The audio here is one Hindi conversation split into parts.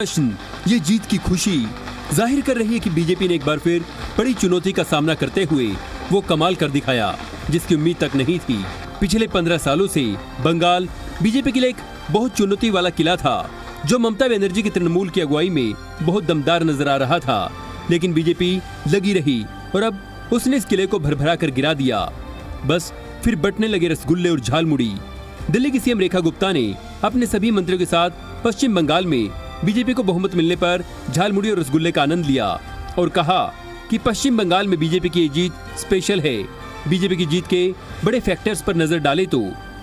प्रश्न ये जीत की खुशी जाहिर कर रही है कि बीजेपी ने एक बार फिर बड़ी चुनौती का सामना करते हुए वो कमाल कर दिखाया जिसकी उम्मीद तक नहीं थी। पिछले 15 सालों से बंगाल बीजेपी के लिए एक बहुत चुनौती वाला किला था जो ममता बनर्जी की तृणमूल की अगुवाई में बहुत दमदार नजर आ रहा था, लेकिन बीजेपी लगी रही और अब उसने इस किले को भरभरा कर गिरा दिया। बस फिर बटने लगे रसगुल्ले और झालमुड़ी। दिल्ली की सीएम रेखा गुप्ता ने अपने सभी मंत्रियों के साथ पश्चिम बंगाल में बीजेपी को बहुमत मिलने पर झालमुड़ी और रसगुल्ले का आनंद लिया और कहा कि पश्चिम बंगाल में बीजेपी की ये जीत स्पेशल है। बीजेपी की जीत के बड़े फैक्टर्स पर नजर डाले तो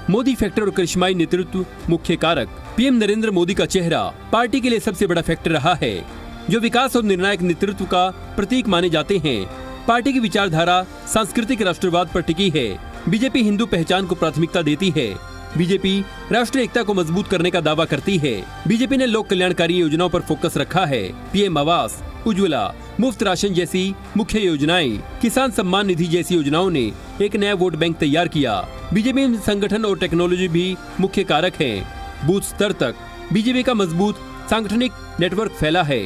मोदी फैक्टर और करिश्माई नेतृत्व मुख्य कारक। पीएम नरेंद्र मोदी का चेहरा पार्टी के लिए सबसे बड़ा फैक्टर रहा है, जो विकास और निर्णायक नेतृत्व का प्रतीक माने जाते हैं। पार्टी की विचारधारा सांस्कृतिक राष्ट्रवाद पर टिकी है। बीजेपी हिंदू पहचान को प्राथमिकता देती है। बीजेपी राष्ट्रीय एकता को मजबूत करने का दावा करती है। बीजेपी ने लोक कल्याणकारी योजनाओं पर फोकस रखा है। पीएम आवास, उज्ज्वला, मुफ्त राशन जैसी मुख्य योजनाएं, किसान सम्मान निधि जैसी योजनाओं ने एक नया वोट बैंक तैयार किया। बीजेपी में संगठन और टेक्नोलॉजी भी मुख्य कारक हैं। बूथ स्तर तक बीजेपी का मजबूत सांगठनिक नेटवर्क फैला है।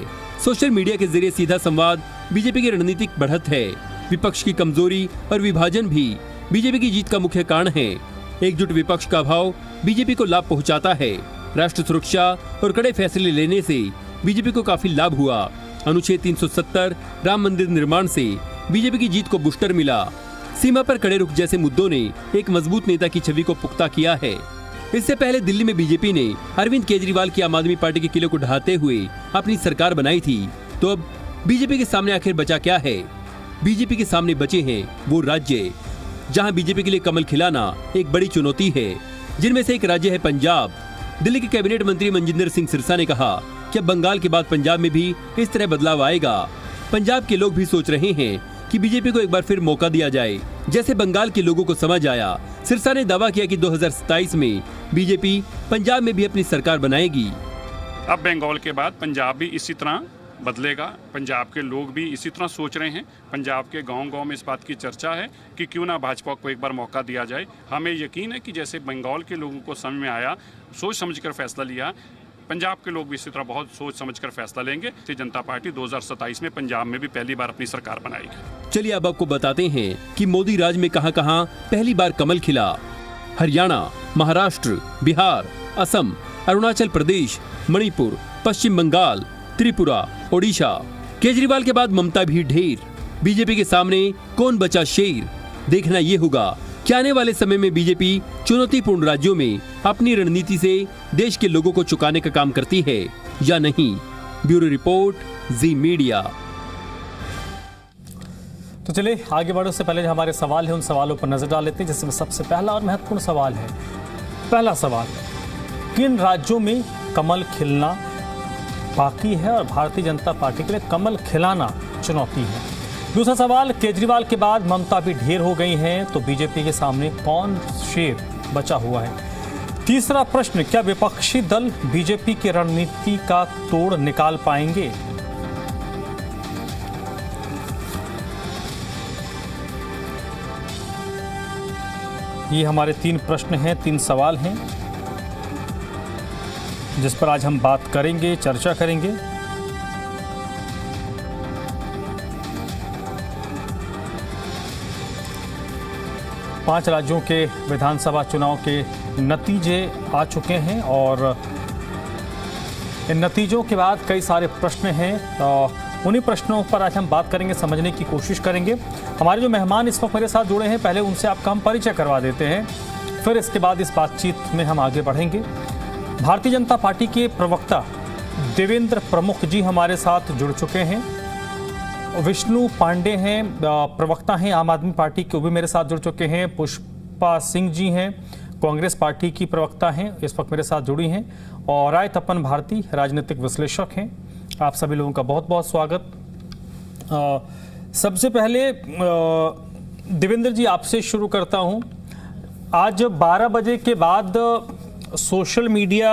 सोशल मीडिया के जरिए सीधा संवाद बीजेपी की रणनीतिक बढ़त है। विपक्ष की कमजोरी और विभाजन भी बीजेपी की जीत का मुख्य कारण है। एकजुट विपक्ष का भाव बीजेपी को लाभ पहुंचाता है। राष्ट्र सुरक्षा और कड़े फैसले लेने से बीजेपी को काफी लाभ हुआ। अनुच्छेद 370, राम मंदिर निर्माण से बीजेपी की जीत को बूस्टर मिला। सीमा पर कड़े रुख जैसे मुद्दों ने एक मजबूत नेता की छवि को पुख्ता किया है। इससे पहले दिल्ली में बीजेपी ने अरविंद केजरीवाल की आम आदमी पार्टी के किले को ढहाते हुए अपनी सरकार बनाई थी। तो अब बीजेपी के सामने आखिर बचा क्या है? बीजेपी के सामने बचे हैं वो राज्य जहां बीजेपी के लिए कमल खिलाना एक बड़ी चुनौती है, जिनमें से एक राज्य है पंजाब। दिल्ली के कैबिनेट मंत्री मनजिंदर सिंह सिरसा ने कहा कि बंगाल के बाद पंजाब में भी इस तरह बदलाव आएगा। पंजाब के लोग भी सोच रहे हैं कि बीजेपी को एक बार फिर मौका दिया जाए, जैसे बंगाल के लोगों को समझ आया। सिरसा ने दावा किया कि 2027 में बीजेपी पंजाब में भी अपनी सरकार बनाएगी। अब बंगाल के बाद पंजाब भी इसी तरह बदलेगा। पंजाब के लोग भी इसी तरह सोच रहे हैं। पंजाब के गांव-गांव में इस बात की चर्चा है कि क्यों ना भाजपा को एक बार मौका दिया जाए। हमें यकीन है कि जैसे बंगाल के लोगों को समझ में आया, सोच समझकर फैसला लिया, पंजाब के लोग भी इसी तरह बहुत सोच समझकर फैसला लेंगे। भारतीय जनता पार्टी 2027 में पंजाब में भी पहली बार अपनी सरकार बनाएगी। चलिए अब आपको बताते हैं कि मोदी राज में कहां-कहां पहली बार कमल खिला। हरियाणा, महाराष्ट्र, बिहार, असम, अरुणाचल प्रदेश, मणिपुर, पश्चिम बंगाल, त्रिपुरा, ओडिशा। केजरीवाल के बाद ममता भी ढेर। बीजेपी के सामने कौन बचा शेर? देखना ये होगा कि आने वाले समय में बीजेपी चुनौतीपूर्ण राज्यों में अपनी रणनीति से देश के लोगों को चुकाने का काम करती है या नहीं। ब्यूरो रिपोर्ट, जी मीडिया। तो चलिए आगे बढ़ने से पहले जो हमारे सवाल है उन सवालों पर नजर डाल लेते हैं, जिसमें सबसे पहला और महत्वपूर्ण सवाल है। पहला सवाल, किन राज्यों में कमल खिलना बाकी है और भारतीय जनता पार्टी के लिए कमल खिलाना चुनौती है? दूसरा सवाल, केजरीवाल के बाद ममता भी ढेर हो गई हैं, तो बीजेपी के सामने कौन शेर बचा हुआ है? तीसरा प्रश्न, क्या विपक्षी दल बीजेपी की रणनीति का तोड़ निकाल पाएंगे? ये हमारे 3 प्रश्न हैं, 3 सवाल हैं, जिस पर आज हम बात करेंगे, चर्चा करेंगे। पांच राज्यों के विधानसभा चुनाव के नतीजे आ चुके हैं और इन नतीजों के बाद कई सारे प्रश्न हैं। उन्हीं प्रश्नों पर आज हम बात करेंगे, समझने की कोशिश करेंगे। हमारे जो मेहमान इस वक्त मेरे साथ जुड़े हैं, पहले उनसे आपका हम परिचय करवा देते हैं, फिर इसके बाद इस बातचीत में हम आगे बढ़ेंगे। भारतीय जनता पार्टी के प्रवक्ता देवेंद्र प्रमुख जी हमारे साथ जुड़ चुके हैं। विष्णु पांडे हैं, प्रवक्ता हैं आम आदमी पार्टी के, वो भी मेरे साथ जुड़ चुके हैं। पुष्पा सिंह जी हैं, कांग्रेस पार्टी की प्रवक्ता हैं, इस वक्त मेरे साथ जुड़ी हैं। और राय तपन भारती, राजनीतिक विश्लेषक हैं। आप सभी लोगों का बहुत बहुत स्वागत। सबसे पहले देवेंद्र जी आपसे शुरू करता हूं। आज 12 बजे के बाद सोशल मीडिया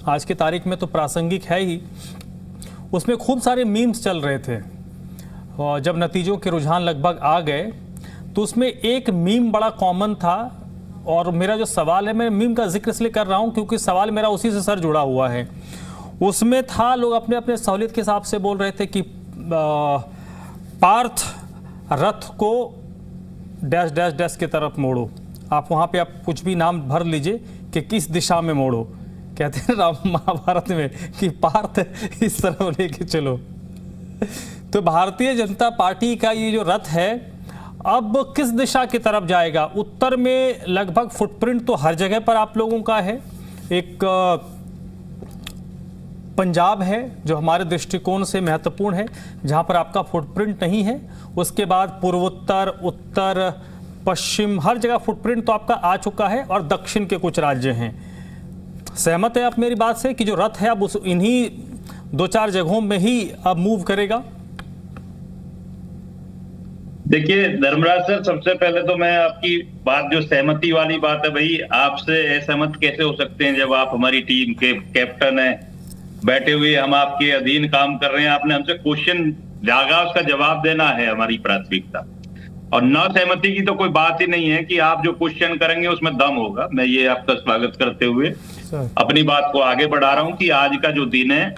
आज की तारीख में तो प्रासंगिक है ही, उसमें खूब सारे मीम्स चल रहे थे। और जब नतीजों के रुझान लगभग आ गए तो उसमें एक मीम बड़ा कॉमन था। और मेरा जो सवाल है, मैं मीम का जिक्र इसलिए कर रहा हूं क्योंकि सवाल मेरा उसी से सर जुड़ा हुआ है। उसमें था लोग अपने अपने सहूलियत के हिसाब से बोल रहे थे कि पार्थ रथ को डैश डैश डैश की तरफ मोड़ो। आप वहाँ पे आप कुछ भी नाम भर लीजिए कि किस दिशा में मोड़ो। कहते हैं राम महाभारत में कि पार्थ इस तरह लेके चलो। तो भारतीय जनता पार्टी का ये जो रथ है अब किस दिशा की तरफ जाएगा? उत्तर में लगभग फुटप्रिंट तो हर जगह पर आप लोगों का है। एक पंजाब है जो हमारे दृष्टिकोण से महत्वपूर्ण है, जहां पर आपका फुटप्रिंट नहीं है। उसके बाद पूर्वोत्तर, उत्तर, पश्चिम, हर जगह फुटप्रिंट तो आपका आ चुका है और दक्षिण के कुछ राज्य हैं। सहमत है आप मेरी बात से कि जो रथ है अब उस इन्हीं 2-4 जगहों में ही अब मूव करेगा? देखिए धर्मराज सर, सबसे पहले तो मैं आपकी बात जो सहमति वाली बात है, भाई आपसे असहमत कैसे हो सकते हैं जब आप हमारी टीम के कैप्टन हैं, बैठे हुए हम आपके अधीन काम कर रहे हैं। आपने हमसे क्वेश्चन जागा, उसका जवाब देना है हमारी प्राथमिकता। और न सहमति की तो कोई बात ही नहीं है कि आप जो क्वेश्चन करेंगे उसमें दम होगा। मैं ये आपका स्वागत करते हुए अपनी बात को आगे बढ़ा रहा हूं कि आज का जो दिन है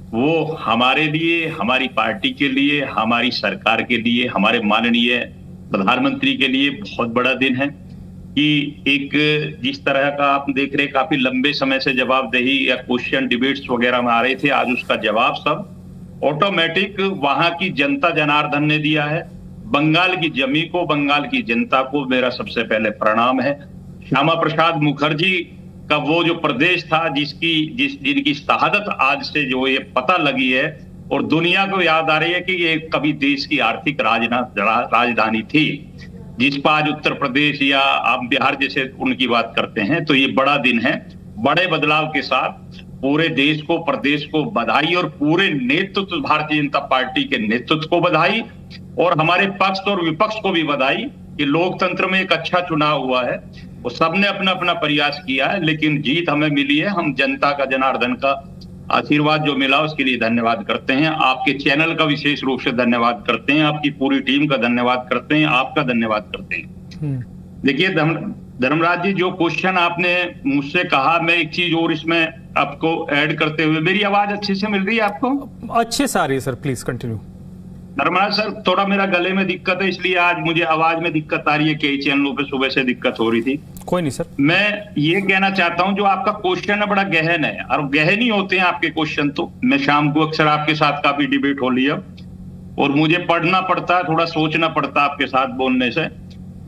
वो हमारे लिए, हमारी पार्टी के लिए, हमारी सरकार के लिए, हमारे माननीय प्रधानमंत्री के लिए बहुत बड़ा दिन है कि एक जिस तरह का आप देख रहे काफी लंबे समय से जवाबदेही या क्वेश्चन डिबेट्स वगैरह में आ रहे थे, आज उसका जवाब सब ऑटोमेटिक वहां की जनता जनार्दन ने दिया है। बंगाल की जमी को, बंगाल की जनता को मेरा सबसे पहले प्रणाम है। श्यामा प्रसाद मुखर्जी का वो जो प्रदेश था जिनकी शहादत आज से जो ये पता लगी है और दुनिया को याद आ रही है कि ये कभी देश की आर्थिक राजधानी थी, जिस पर आज उत्तर प्रदेश या आप बिहार जैसे उनकी बात करते हैं, तो ये बड़ा दिन है। बड़े बदलाव के साथ पूरे देश को, प्रदेश को बधाई और पूरे नेतृत्व, भारतीय जनता पार्टी के नेतृत्व को बधाई और हमारे पक्ष और विपक्ष को भी बधाई कि लोकतंत्र में एक अच्छा चुनाव हुआ है। वो सबने अपना अपना प्रयास किया है, लेकिन जीत हमें मिली है। हम जनता का, जनार्दन का आशीर्वाद जो मिला उसके लिए धन्यवाद करते हैं। आपके चैनल का विशेष रूप से धन्यवाद करते हैं, आपकी पूरी टीम का धन्यवाद करते हैं, आपका धन्यवाद करते हैं। देखिए धर्मराज जी, जो क्वेश्चन आपने मुझसे कहा, मैं एक चीज और इसमें आपको ऐड करते हुए, मेरी आवाज अच्छे से मिल रही है आपको? अच्छे से आ रही है sir, please continue. Dharmraj sir, थोड़ा मेरा गले में दिक्कत है, इसलिए आज मुझे आवाज में दिक्कत आ रही है। कई चैनलों पे सुबह से दिक्कत हो रही थी। कोई नहीं सर। मैं ये कहना चाहता हूं, जो आपका क्वेश्चन है बड़ा गहन है और गहन ही होते हैं आपके क्वेश्चन। तो मैं शाम को अक्सर आपके साथ काफी डिबेट हो लिया और मुझे पढ़ना पड़ता है, थोड़ा सोचना पड़ता है आपके साथ बोलने से,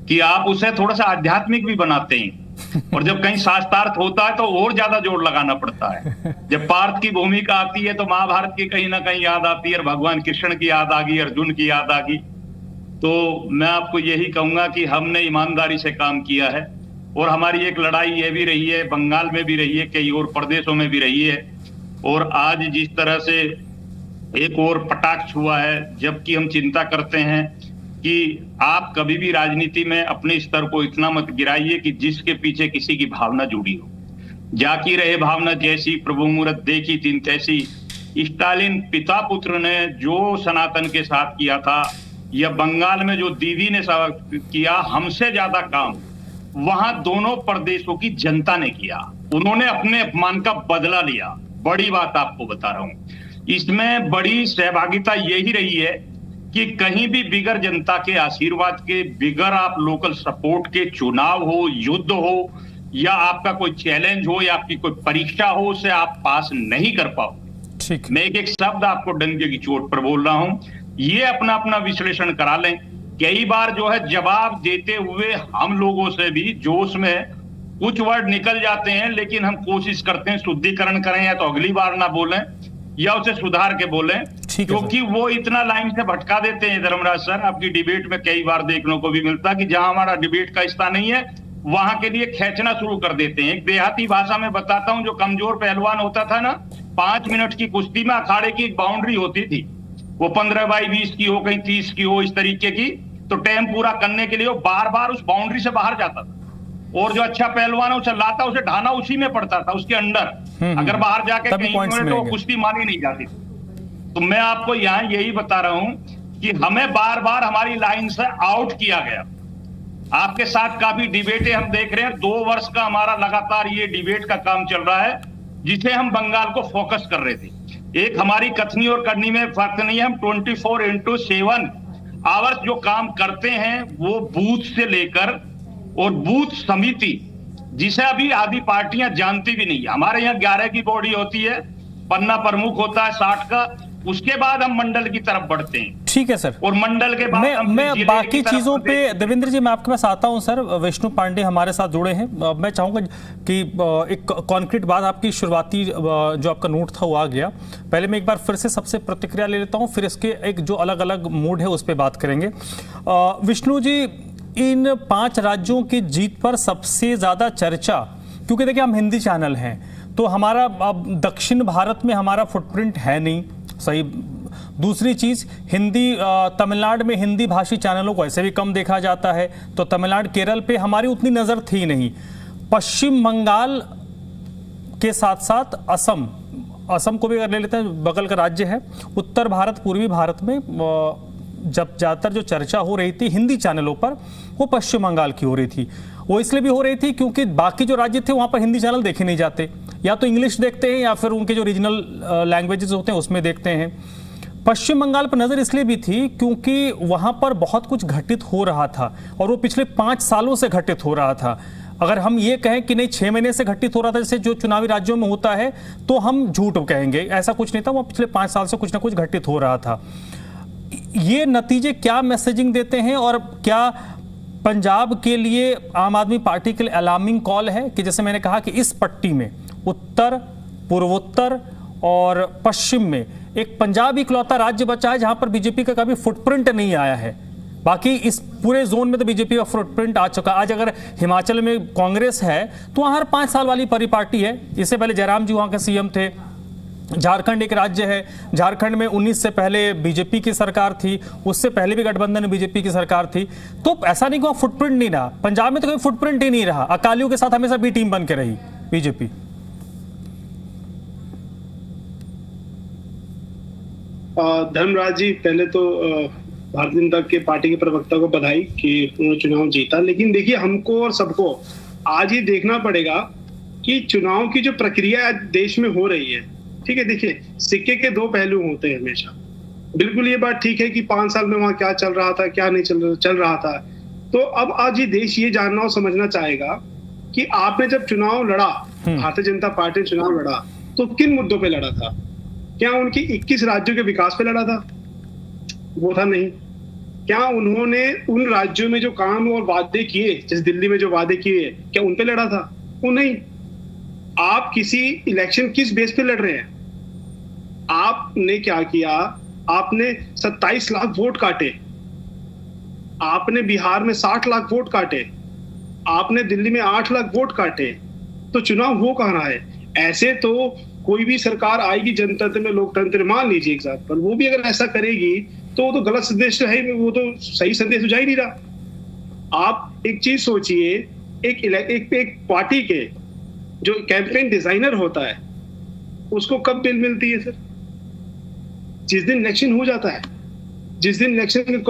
कि आप उसे थोड़ा सा आध्यात्मिक भी बनाते हैं और जब कहीं शास्त्रार्थ होता है तो और ज्यादा जोर लगाना पड़ता है। जब पार्थ की भूमिका आती है तो महाभारत की कहीं ना कहीं याद आती है, भगवान कृष्ण की याद आ गई, अर्जुन की याद आ गई। तो मैं आपको यही कहूंगा कि हमने ईमानदारी से काम किया है और हमारी एक लड़ाई ये भी रही है, बंगाल में भी रही है, कई और प्रदेशों में भी रही है। और आज जिस तरह से एक और कटाक्ष हुआ है, जबकि हम चिंता करते हैं कि आप कभी भी राजनीति में अपने स्तर को इतना मत गिराइए कि जिसके पीछे किसी की भावना जुड़ी हो। जाकी रहे भावना जैसी, प्रभु मूरत देखी तीन तैसी। स्टालिन पिता पुत्र ने जो सनातन के साथ किया था, या बंगाल में जो दीदी ने किया, हमसे ज्यादा काम वहां दोनों प्रदेशों की जनता ने किया। उन्होंने अपने अपमान का बदला लिया। बड़ी बात आपको बता रहा हूं, इसमें बड़ी सहभागिता यही रही है कि कहीं भी बिगर जनता के आशीर्वाद के, बिगर आप लोकल सपोर्ट के, चुनाव हो, युद्ध हो या आपका कोई चैलेंज हो या आपकी कोई परीक्षा हो, उसे आप पास नहीं कर पाओ। ठीक, मैं एक शब्द आपको डंके की चोट पर बोल रहा हूं, ये अपना अपना विश्लेषण करा लें। कई बार जो है जवाब देते हुए हम लोगों से भी जोश में कुछ वर्ड निकल जाते हैं, लेकिन हम कोशिश करते हैं शुद्धिकरण करें, या तो अगली बार ना बोलें या उसे सुधार के बोलें, क्योंकि वो इतना लाइन से भटका देते हैं। धर्मराज सर, आपकी डिबेट में कई बार देखने को भी मिलता कि जहां हमारा डिबेट का हिस्सा नहीं है वहां के लिए खींचना शुरू कर देते हैं। एक देहाती भाषा में बताता हूं, जो कमजोर पहलवान होता था ना, 5 मिनट की कुश्ती में अखाड़े की एक बाउंड्री होती थी, वो 15x20 की हो, कहीं 30 की हो, इस तरीके की। तो टाइम पूरा करने के लिए वो बार बार उस बाउंड्री से बाहर जाता था और जो अच्छा पहलवान उसे लाता, उसे ढाना उसी में पड़ता था, उसके अंडर। अगर बाहर जाके कहीं तो कुश्ती मानी नहीं जाती। तो मैं आपको यहाँ यही बता रहा हूं कि हमें बार बार हमारी लाइन से आउट किया गया। आपके साथ काफी डिबेटें हम देख रहे हैं, 2 वर्ष का हमारा लगातार ये डिबेट का काम चल रहा है जिसे हम बंगाल को फोकस कर रहे थे। एक हमारी कथनी और करनी में फर्क नहीं है, हम 24/7 आवर्स जो काम करते हैं वो बूथ से लेकर और बूथ समिति, जिसे अभी आधी पार्टियां जानती भी नहीं। हमारे यहाँ 11 की बॉडी होती है, पन्ना प्रमुख होता है 60 का, उसके बाद हम मंडल की तरफ बढ़ते हैं। ठीक है सर, और मंडल के बाद मैं बाकी चीजों पे देवेंद्र जी मैं आपके पास आता हूं सर। विष्णु पांडे हमारे साथ जुड़े हैं। मैं चाहूंगा कि एक कॉन्क्रीट बात, आपकी शुरुआती जो आपका नोट था वो आ गया। पहले मैं एक बार फिर से सबसे प्रतिक्रिया ले लेता हूं, फिर इसके एक जो अलग अलग मूड है उस पर बात करेंगे। विष्णु जी, इन 5 राज्यों की जीत पर सबसे ज्यादा चर्चा, क्योंकि देखिए हम हिंदी चैनल हैं तो हमारा अब दक्षिण भारत में हमारा फुटप्रिंट है नहीं, सही। दूसरी चीज, हिंदी तमिलनाडु में हिंदी भाषी चैनलों को ऐसे भी कम देखा जाता है, तो तमिलनाडु केरल पे हमारी उतनी नजर थी नहीं। पश्चिम बंगाल के साथ साथ असम को भी अगर ले लेते हैं, बगल का राज्य है। उत्तर भारत, पूर्वी भारत में जब ज़्यादातर जो चर्चा हो रही थी हिंदी चैनलों पर, वो पश्चिम बंगाल की हो रही थी। वो इसलिए भी हो रही थी क्योंकि बाकी जो राज्य थे वहाँ पर हिंदी चैनल देखे नहीं जाते, या तो इंग्लिश देखते हैं या फिर उनके जो रीजनल लैंग्वेजेस होते हैं उसमें देखते हैं। पश्चिम बंगाल पर नज़र इसलिए भी थी क्योंकि वहाँ पर बहुत कुछ घटित हो रहा था और वो पिछले 5 सालों से घटित हो रहा था। अगर हम ये कहें कि नहीं 6 महीने से घटित हो रहा था जैसे जो चुनावी राज्यों में होता है, तो हम झूठ कहेंगे। ऐसा कुछ नहीं था, वो पिछले 5 साल से कुछ ना कुछ घटित हो रहा था। ये नतीजे क्या मैसेजिंग देते हैं, और क्या पंजाब के लिए आम आदमी पार्टी के लिए अलार्मिंग कॉल है कि जैसे मैंने कहा कि इस पट्टी में उत्तर, पूर्वोत्तर और पश्चिम में एक पंजाब इकलौता राज्य बचा है जहां पर बीजेपी का कभी फुटप्रिंट नहीं आया है। बाकी इस पूरे जोन में तो बीजेपी का फुटप्रिंट आ चुका। आज अगर हिमाचल में कांग्रेस है तो वहां हर 5 साल वाली परिपाटी है। इससे पहले जयराम जी वहां के सीएम थे। झारखंड एक राज्य है, झारखंड में 19 से पहले बीजेपी की सरकार थी, उससे पहले भी गठबंधन में बीजेपी की सरकार थी। तो ऐसा नहीं कि वहां फुटप्रिंट नहीं रहा, पंजाब में तो कोई फुटप्रिंट ही नहीं रहा। अकालियों के साथ हमेशा बी टीम बन के रही बीजेपी। धर्मराज जी, पहले तो भारतीय जनता के पार्टी के प्रवक्ता को बधाई कि उन्होंने चुनाव जीता। लेकिन देखिए, हमको और सबको आज ये देखना पड़ेगा कि चुनाव की जो प्रक्रिया देश में हो रही है, ठीक है, देखिए सिक्के के 2 पहलू होते हैं हमेशा। बिल्कुल ये बात ठीक है कि 5 साल में वहां क्या चल रहा था, क्या नहीं चल रहा था। तो अब आज ये देश ये जानना और समझना चाहेगा कि आपने जब चुनाव लड़ा, भारतीय जनता पार्टी ने चुनाव लड़ा, तो किन मुद्दों पे लड़ा था? क्या उनकी 21 राज्यों के विकास पे लड़ा था? वो था नहीं। क्या उन्होंने उन राज्यों में जो काम और वादे किए, जैसे दिल्ली में जो वादे किए, क्या उन पे लड़ा था? वो नहीं। आप किसी इलेक्शन किस बेस पे लड़ रहे हैं? आपने क्या किया? आपने 27 लाख वोट काटे, आपने बिहार में 60 लाख वोट काटे, आपने दिल्ली में 8 लाख वोट काटे, तो चुनाव हो कहाँ रहा है? ऐसे तो कोई भी सरकार आएगी जनतंत्र में, लोकतंत्र, मान लीजिए एग्जाम्पल, वो भी अगर ऐसा करेगी तो वो तो गलत संदेश है, वो तो सही संदेश जा ही नहीं रहा। आप एक चीज सोचिए, एक पार्टी के जो कैंपेन डिजाइनर होता है उसको कब बिल मिलती है सर? जिस दिन इलेक्शन हो जाता है, जिस दिन इलेक्शन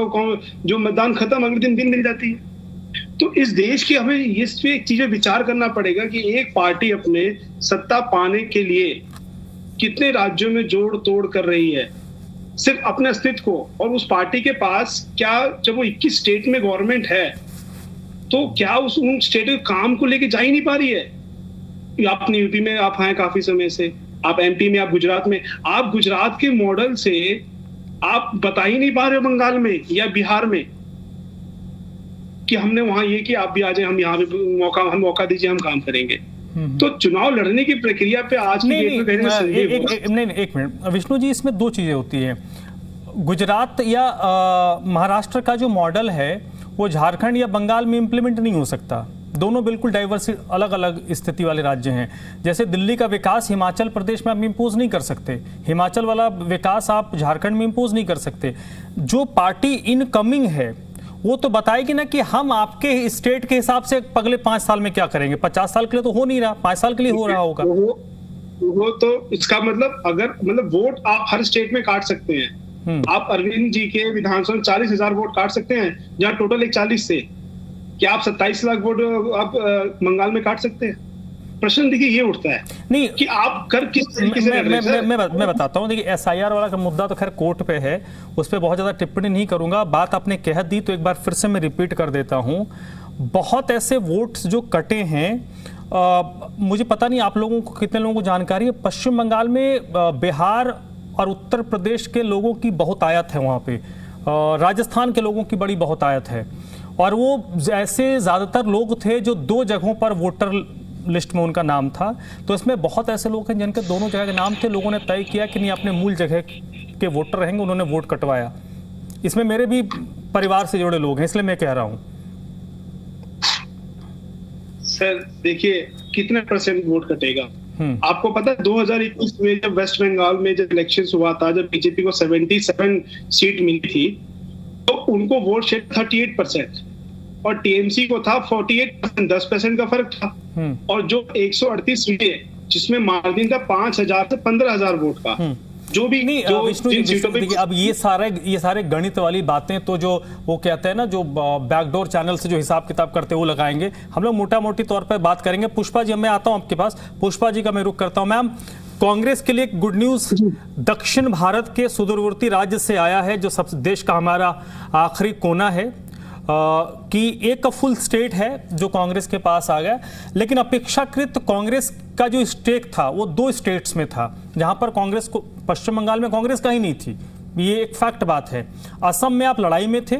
जो मतदान खत्म, अगले दिन बिल मिल जाती है। तो इस देश की हमें इस पे एक चीज विचार करना पड़ेगा कि एक पार्टी अपने सत्ता पाने के लिए कितने राज्यों में जोड़ तोड़ कर रही है सिर्फ अपने अस्तित्व को। और उस पार्टी के पास क्या, जब वो 21 स्टेट में गवर्नमेंट है, तो क्या उन स्टेट के काम को लेके जा ही नहीं पा रही है? आपने यूपी में आप हैं काफी समय से, आप एमपी में, आप गुजरात में, आप गुजरात के मॉडल से आप बता ही नहीं पा रहे बंगाल में या बिहार में कि हमने वहां ये कि आप भी आ जाए, हम यहाँ पे मौका दीजिए, हम काम करेंगे। तो चुनाव लड़ने की प्रक्रिया पे आज की डेट में एक मिनट विष्णु जी, इसमें 2 चीजें होती है। गुजरात या महाराष्ट्र का जो मॉडल है वो झारखंड या बंगाल में इंप्लीमेंट नहीं हो सकता। दोनों बिल्कुल डाइवर्स, अलग अलग स्थिति वाले राज्य हैं। जैसे दिल्ली का विकास हिमाचल प्रदेश में आप इम्पोज नहीं कर सकते, हिमाचल वाला विकास आप झारखंड में इम्पोज नहीं कर सकते। जो पार्टी इनकमिंग है वो तो बताएगी ना कि हम आपके स्टेट के हिसाब से अगले 5 साल में क्या करेंगे। 50 साल के लिए तो हो नहीं रहा, 5 साल के लिए हो रहा होगा। वो तो इसका मतलब वोट आप हर स्टेट में काट सकते हैं। आप अरविंद जी के विधानसभा में 40,000 वोट काट सकते हैं, जहाँ टोटल 41 से। क्या आप 27 लाख वोट आप बंगाल में काट सकते हैं? प्रश्न देखिए ये उठता है नहीं कि आप कर किस तरीके से कर रहे हैं सर? मैं बताता हूँ। देखिए एसआईआर वाला का मुद्दा तो खैर कोर्ट पे है, उस पर बहुत ज़्यादा टिप्पणी नहीं करूंगा। बात आपने कह दी तो एक बार फिर से मैं रिपीट कर देता हूँ। बहुत ऐसे वोट्स जो कटे हैं, मुझे पता नहीं आप लोगों को कितने लोगों को जानकारी है, पश्चिम बंगाल में बिहार और उत्तर प्रदेश के लोगों की बहुत आयत है वहाँ पे, राजस्थान के लोगों की बड़ी बहुत आयत है, और वो ऐसे ज़्यादातर लोग थे जो 2 जगहों पर वोटर लिस्ट में उनका नाम था। तो इसमें बहुत ऐसे लोग हैं जिनके दोनों जगह के नाम थे, लोगों ने तय किया कि नहीं अपने मूल जगह के वोटर रहेंगे, उन्होंने वोट कटवाया। इसमें मेरे भी परिवार से जुड़े लोग हैं, इसलिए मैं कह रहा हूँ। सर देखिए कितने % वोट कटेगा आपको पता है? 2021 में जब वेस्ट बंगाल में जब इलेक्शन हुआ था, जब बीजेपी को 77 सीट मिली थी, तो उनको वोट शेयर 38% और टीएमसी को था 48%, 10% का फर्क था। और जो 138 सीटें जिसमें मार्जिन था 5,000 से 15,000 वोट का, जो भी नहीं जो विष्णु जी, देखिए अब ये सारे गणित वाली बातें तो जो वो कहते हैं ना, जो बैकडोर चैनल से जो हिसाब किताब करते हैं वो लगाएंगे। हम लोग मोटा मोटी तौर पर बात करेंगे। पुष्पा जी, मैं आता हूं आपके पास। पुष्पा जी का मैं रुख करता हूं। मैम, कांग्रेस के लिए एक गुड न्यूज दक्षिण भारत के सुदूरवर्ती राज्य से आया है, जो सब देश का हमारा आखिरी कोना है, कि एक फुल स्टेट है जो कांग्रेस के पास आ गया। लेकिन अपेक्षाकृत कांग्रेस का जो स्टेक था वो 2 स्टेट्स में था, जहां पर कांग्रेस को, पश्चिम बंगाल में कांग्रेस कहीं नहीं थी, ये एक फैक्ट बात है। असम में आप लड़ाई में थे,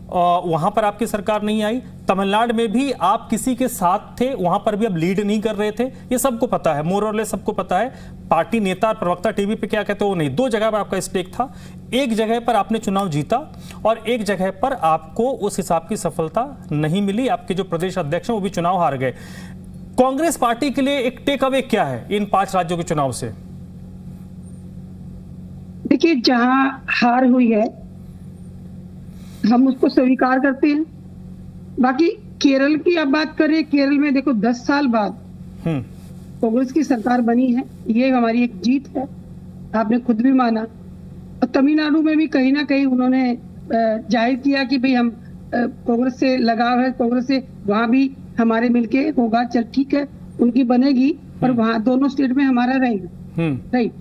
वहां पर आपकी सरकार नहीं आई। तमिलनाडु में भी आप किसी के साथ थे, वहां पर भी अब लीड नहीं कर रहे थे। ये सबको पता है, मोर और लेस सबको पता है। पार्टी नेता और प्रवक्ता टीवी पे क्या कहते हैं वो नहीं। 2 जगह पर आपका स्टेक था, एक जगह पर आपने चुनाव जीता और एक जगह पर आपको उस हिसाब की सफलता नहीं मिली। आपके जो प्रदेश अध्यक्ष हैं वो भी चुनाव हार गए। कांग्रेस पार्टी के लिए एक टेक अवे क्या है इन 5 राज्यों के चुनाव से? देखिए, जहां हार हुई है हम उसको स्वीकार करते हैं। बाकी केरल की आप बात करें, केरल में देखो 10 साल बाद कांग्रेस की सरकार बनी है, ये हमारी एक जीत है, आपने खुद भी माना। और तमिलनाडु में भी कहीं ना कहीं उन्होंने जाहिर किया कि भाई हम कांग्रेस से लगाव है, कांग्रेस से वहां भी हमारे मिलके होगा, चल ठीक है उनकी बनेगी, पर वहां दोनों स्टेट में हमारा रहेगा। राइट।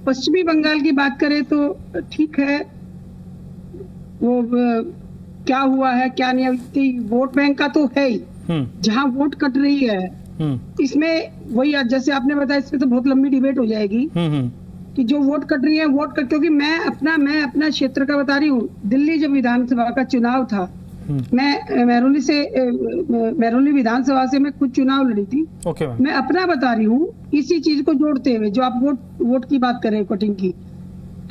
पश्चिमी बंगाल की बात करें तो ठीक है, वो क्या हुआ है क्या नहीं, वोट बैंक का तो है ही। जहां वोट कट रही है इसमें वही, जैसे आपने बताया, इसमें तो बहुत लंबी डिबेट हो जाएगी कि जो वोट कट रही है वोट कट, क्योंकि मैं अपना क्षेत्र का बता रही हूँ। दिल्ली जब विधानसभा का चुनाव था, मैं महरौली विधानसभा से मैं खुद चुनाव लड़ी थी। मैं अपना बता रही हूँ, इसी चीज को जोड़ते हुए जो आप वोट की बात कर रहे हैं, कटिंग की,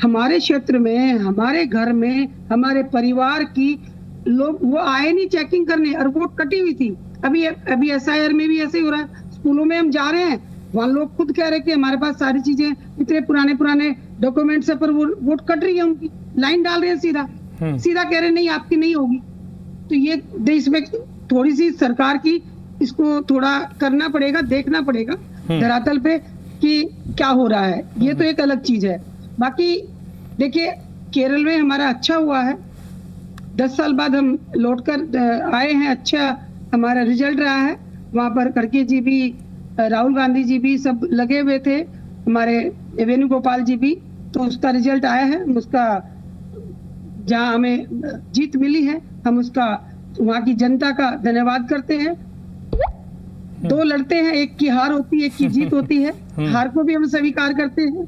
हमारे क्षेत्र में, हमारे घर में, हमारे परिवार की लोग वो आए नहीं चेकिंग करने और वोट कटी हुई थी। अभी एसआईआर में भी ऐसे ही हो रहा है। स्कूलों में हम जा रहे हैं, वहाँ लोग खुद कह रहे हैं कि हमारे पास सारी चीजें, इतने पुराने डॉक्यूमेंट्स है, पर वो वोट कट रही है उनकी, लाइन डाल रहे हैं सीधा कह रहे हैं नहीं आपकी नहीं होगी। तो ये देश में थोड़ी सी सरकार की इसको थोड़ा करना पड़ेगा, देखना पड़ेगा धरातल पे कि क्या हो रहा है। ये तो एक अलग चीज है। बाकी देखिए, केरल में हमारा अच्छा हुआ है, 10 साल बाद हम लौट कर आए हैं, अच्छा हमारा रिजल्ट रहा है। वहां पर खड़गे जी भी, राहुल गांधी जी भी सब लगे हुए थे, हमारे वेणुगोपाल जी भी, तो उसका रिजल्ट आया है। उसका जहां हमें जीत मिली है, हम उसका वहां की जनता का धन्यवाद करते हैं। 2 लड़ते हैं, एक की हार होती है, एक की जीत होती है। हार को भी हम स्वीकार करते हैं।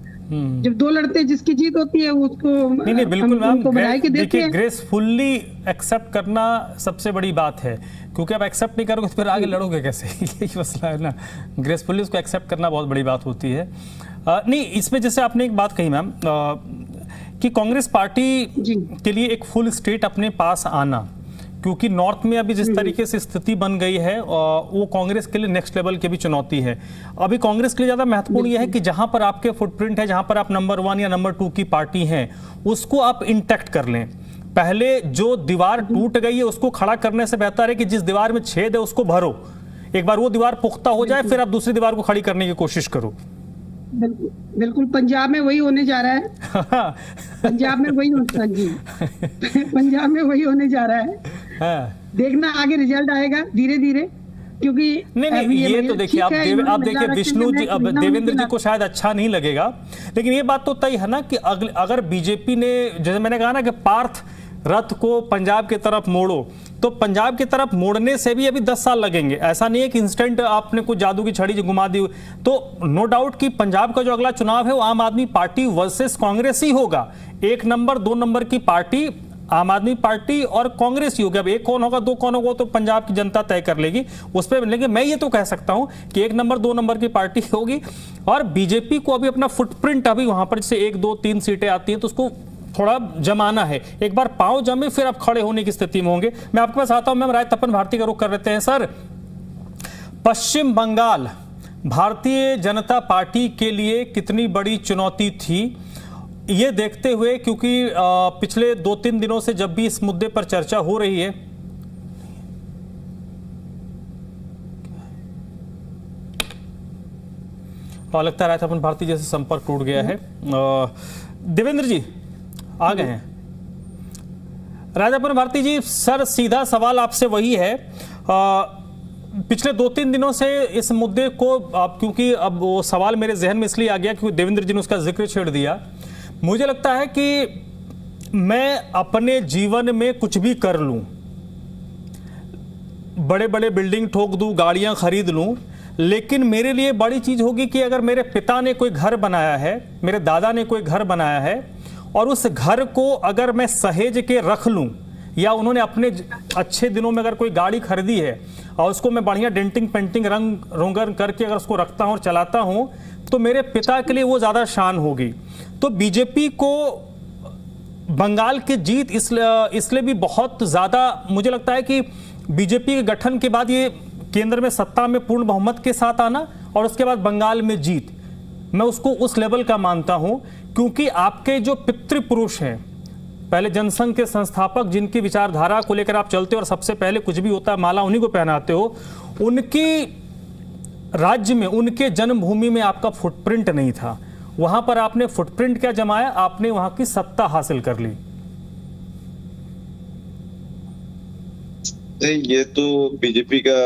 जब 2 लड़ते हैं, जिसकी जीत होती है उसको नहीं बिल्कुल मैम, बनाए के देते हैं। ग्रेसफुली एक्सेप्ट करना सबसे बड़ी बात है, क्योंकि आप एक्सेप्ट नहीं करोगे तो फिर आगे लड़ोगे कैसे? यही मसला है ना। ग्रेसफुली उसको एक्सेप्ट करना बहुत बड़ी बात होती है। नहीं, इसमें जैसे आपने एक बात कही मैम कि कांग्रेस पार्टी के लिए एक फुल स्टेट अपने पास आना, क्योंकि नॉर्थ में अभी जिस तरीके से स्थिति बन गई है वो कांग्रेस के लिए नेक्स्ट लेवल की भी चुनौती है। अभी कांग्रेस के लिए ज्यादा महत्वपूर्ण यह है कि जहां पर आपके फुटप्रिंट है, जहां पर आप नंबर 1 या नंबर 2 की पार्टी हैं, उसको आप इंटैक्ट कर लें। पहले जो दीवार टूट गई है उसको खड़ा करने से बेहतर है कि जिस दीवार में छेद है उसको भरो। एक बार वो दीवार पुख्ता हो जाए, फिर आप दूसरी दीवार को खड़ी करने की कोशिश करो। बिल्कुल पंजाब में वही होने जा रहा है। पंजाब में वही पंजाब में वही होने जा रहा है। देखना आगे रिजल्ट आएगा धीरे धीरे। क्योंकि नहीं ये तो देखिए आप ठीक है, देखिए विष्णु जी, अब देवेंद्र जी को शायद अच्छा नहीं लगेगा, लेकिन ये बात तो तय है ना कि अगर बीजेपी ने, जैसे मैंने कहा ना कि पार्थ रथ को पंजाब की तरफ मोड़ो, तो पंजाब की तरफ मोड़ने से भी अभी 10 साल लगेंगे। ऐसा नहीं है कि इंस्टेंट आपने कुछ जादू की छड़ी घुमा दी। तो नो डाउट कि पंजाब का जो अगला चुनाव है वो आम आदमी पार्टी वर्सेस कांग्रेस ही होगा। 1 नंबर 2 नंबर की पार्टी आम आदमी पार्टी और कांग्रेस ही होगी। अब 1 कौन होगा 2 कौन होगा तो पंजाब की जनता तय कर लेगी उस पर। लेकिन मैं ये तो कह सकता हूं कि 1 नंबर 2 नंबर की पार्टी होगी, और बीजेपी को अभी अपना फुटप्रिंट, अभी वहां पर जैसे 1 2 3 सीटें आती हैं तो उसको थोड़ा जमाना है। एक बार पांव जमे फिर आप खड़े होने की स्थिति में होंगे। मैं आपके पास आता हूं, मैम राय तपन भारती का रुख कर लेते हैं। सर, पश्चिम बंगाल भारतीय जनता पार्टी के लिए कितनी बड़ी चुनौती थी, ये देखते हुए, क्योंकि पिछले 2-3 दिनों से जब भी इस मुद्दे पर चर्चा हो रही है, और लगता है तपन भारती जैसे संपर्क टूट गया है। देवेंद्र जी आ गए हैं। राजापन भारती जी, सर सीधा सवाल आपसे वही है, पिछले 2-3 दिनों से इस मुद्दे को, क्योंकि अब वो सवाल मेरे जहन में इसलिए आ गया क्योंकि देवेंद्र जी ने उसका जिक्र छेड़ दिया। मुझे लगता है कि मैं अपने जीवन में कुछ भी कर लूं, बड़े बड़े बिल्डिंग ठोक दूं, गाड़ियां खरीद लूं, लेकिन मेरे लिए बड़ी चीज होगी कि अगर मेरे पिता ने कोई घर बनाया है, मेरे दादा ने कोई घर बनाया है, और उस घर को अगर मैं सहेज के रख लूं, या उन्होंने अपने अच्छे दिनों में अगर कोई गाड़ी खरीदी है और उसको मैं बढ़िया डेंटिंग पेंटिंग रंग रोगन करके अगर उसको रखता हूं और चलाता हूं, तो मेरे पिता के लिए वो ज़्यादा शान होगी। तो बीजेपी को बंगाल की जीत इसलिए भी बहुत ज़्यादा, मुझे लगता है कि बीजेपी के गठन के बाद ये केंद्र में सत्ता में पूर्ण बहुमत के साथ आना और उसके बाद बंगाल में जीत, मैं उसको उस लेवल का मानता हूं, क्योंकि आपके जो पितृपुरुष हैं, पहले जनसंघ के संस्थापक, जिनकी विचारधारा को लेकर आप चलते हो और सबसे पहले कुछ भी होता है माला उन्हीं को पहनाते हो, उनकी राज्य में, उनके जन्मभूमि में आपका फुटप्रिंट नहीं था। वहां पर आपने फुटप्रिंट क्या जमाया, आपने वहां की सत्ता हासिल कर ली। ये तो बीजेपी का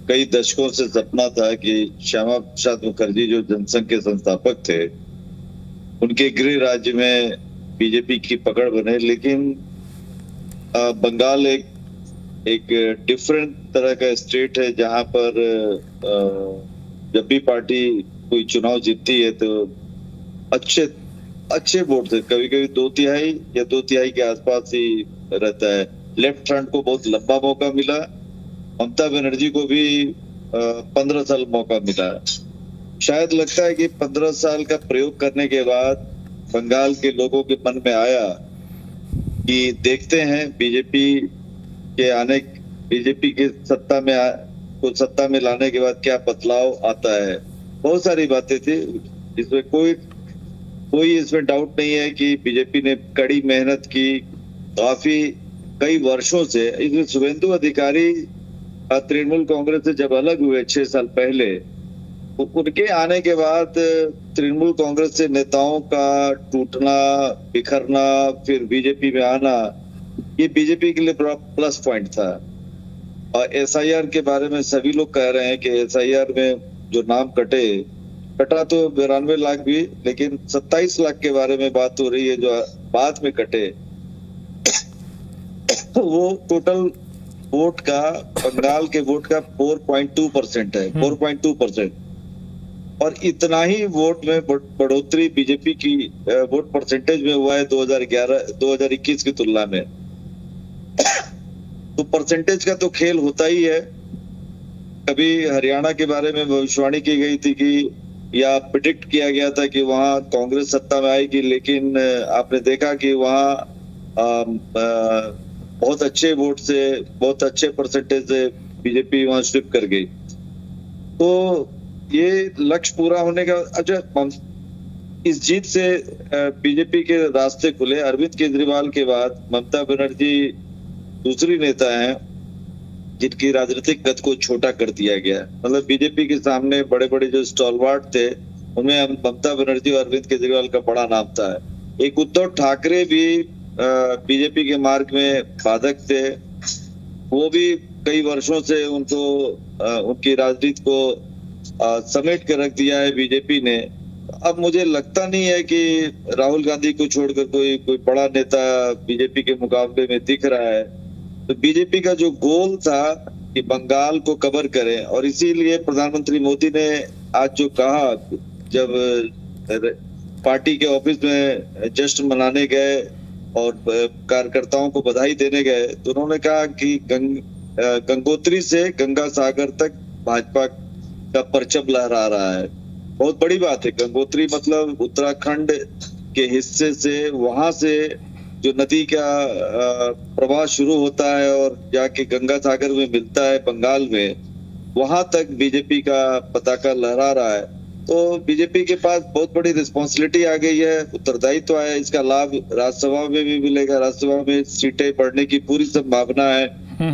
कई दशकों से सपना था कि श्यामा प्रसाद मुखर्जी जो जनसंघ के संस्थापक थे, उनके गृह राज्य में बीजेपी की पकड़ बने। लेकिन बंगाल एक डिफरेंट तरह का स्टेट है, जहां पर जब भी पार्टी कोई चुनाव जीतती है तो अच्छे वोट से, कभी कभी 2/3 या 2/3 के आसपास ही रहता है। लेफ्ट फ्रंट को बहुत लंबा मौका मिला, ममता बनर्जी को भी 15 साल मौका मिला। शायद लगता है कि 15 साल का प्रयोग करने के बाद बंगाल के लोगों के मन में आया कि देखते हैं बीजेपी के सत्ता में लाने के बाद क्या बदलाव आता है। बहुत सारी बातें थी, इसमें कोई इसमें डाउट नहीं है कि बीजेपी ने कड़ी मेहनत की कई वर्षों से। इसमें शुभेंदु अधिकारी तृणमूल कांग्रेस से जब अलग हुए 6 साल पहले, उनके आने के बाद तृणमूल कांग्रेस से नेताओं का टूटना, बिखरना, फिर बीजेपी में आना, ये बीजेपी के लिए बड़ा प्लस पॉइंट था। और एसआईआर के बारे में सभी लोग कह रहे हैं कि एसआईआर में जो नाम कटा तो 92 लाख भी, लेकिन 27 लाख के बारे में बात हो रही है जो बाद में कटे। वो टोटल वोट का, बंगाल के वोट का 4.2% है, 4.2%। और इतना ही वोट में बढ़ोतरी बीजेपी की वोट परसेंटेज में हुआ है 2021 की तुलना में। तो परसेंटेज का तो खेल होता ही है। कभी हरियाणा के बारे में भविष्यवाणी की गई थी कि, या प्रिडिक्ट किया गया था कि वहां कांग्रेस सत्ता में आएगी, लेकिन आपने देखा कि वहां बहुत अच्छे वोट से, बहुत अच्छे परसेंटेज से बीजेपी वहां स्विप कर गई। तो ये लक्ष्य पूरा होने का, अच्छा, इस जीत से बीजेपी के रास्ते खुले। अरविंद केजरीवाल के बाद ममता बनर्जी दूसरी नेता हैं जिनकी राजनीतिक कद को छोटा कर दिया गया। मतलब बीजेपी के सामने बड़े बड़े जो स्टॉलवार्ट थे, उनमें ममता बनर्जी और अरविंद केजरीवाल का बड़ा नाम था। एक उद्धव ठाकरे भी बीजेपी के मार्ग में बाधक थे, वो भी कई वर्षों से उनको उनकी राजनीति को समेट कर रख दिया है बीजेपी ने। अब मुझे लगता नहीं है कि राहुल गांधी को छोड़कर कोई बड़ा नेता बीजेपी के मुकाबले में दिख रहा है। तो बीजेपी का जो गोल था कि बंगाल को कवर करें, और इसीलिए प्रधानमंत्री मोदी ने आज जो कहा, जब पार्टी के ऑफिस में जश्न मनाने गए और कार्यकर्ताओं को बधाई देने गए, तो उन्होंने कहा कि गंगोत्री से गंगा सागर तक भाजपा का परचम लहरा रहा है। बहुत बड़ी बात है। गंगोत्री मतलब उत्तराखंड के हिस्से से, वहां से जो नदी का प्रवाह शुरू होता है और जाके गंगा सागर में मिलता है बंगाल में, वहां तक बीजेपी का पताका लहरा रहा है। तो बीजेपी के पास बहुत बड़ी रिस्पॉन्सिबिलिटी आ गई है, उत्तरदायित्व आया। इसका लाभ राज्यसभा में भी मिलेगा। राज्यसभा में सीटें बढ़ने की पूरी संभावना है।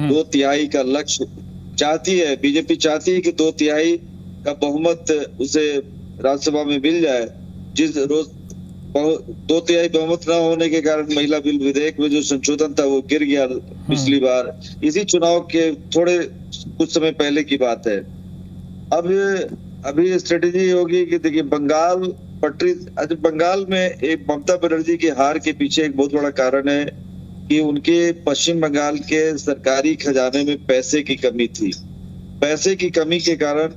2/3 का लक्ष्य चाहती है बीजेपी, चाहती है कि 2/3 का बहुमत उसे राज्यसभा में मिल जाए। जिस रोज 2/3 बहुमत न होने के कारण महिला बिल विधेयक में जो संशोधन था वो गिर गया पिछली बार। इसी चुनाव के थोड़े कुछ समय पहले की बात है। अब अभी स्ट्रेटेजी होगी कि देखिए बंगाल पटरी, बंगाल में एक ममता बनर्जी की हार के पीछे एक बहुत बड़ा कारण है कि उनके पश्चिम बंगाल के सरकारी खजाने में पैसे की कमी थी। पैसे की कमी के कारण